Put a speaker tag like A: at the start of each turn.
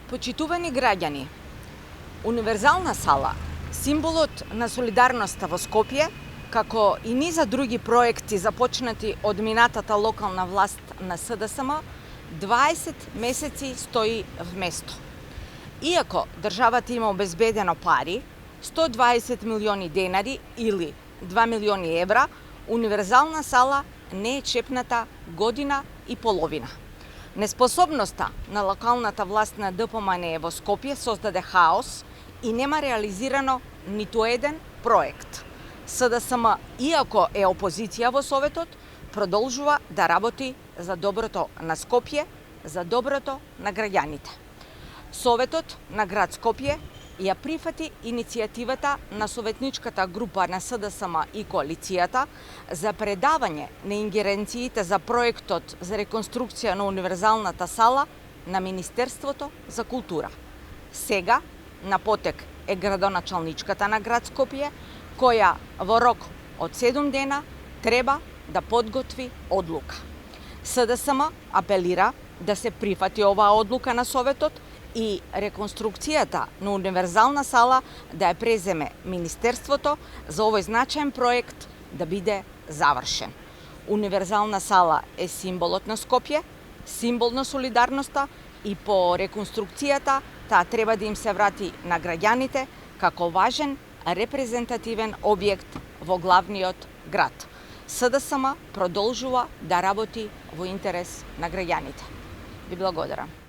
A: Почитувани граѓани, универзална сала, символот на солидарноста во Скопје, како и низа други проекти започнати од минатата локална власт на СДСМ, 20 месеци стои вместо. Иако државата има обезбедено пари, 120 милиони денари или 2 милиони евра, универзална сала не е чепната година и половина. Неспособноста на локалната власт на ДПМНЕ во Скопје создаде хаос и нема реализирано ниту еден проект. СДСМ, иако е опозиција во Советот, продолжува да работи за доброто на Скопје, за доброто на граѓаните. Советот на град Скопје ја прифати иницијативата на советничката група на СДСМ и коалицијата за предавање на ингеренциите за проектот за реконструкција на универзалната сала на Министерството за култура. Сега на потек е градоначалничката на град Скопје, која во рок од 7 дена треба да подготви одлука. СДСМ апелира да се прифати оваа одлука на Советот и реконструкцијата на универзална сала да ја преземе Министерството за овој значаен проект да биде завршен. Универзална сала е символот на Скопје, символ на солидарноста и по реконструкцијата таа треба да им се врати на граѓаните како важен репрезентативен објект во главниот град. СДСМ продолжува да работи во интерес на граѓаните. Ви благодарам.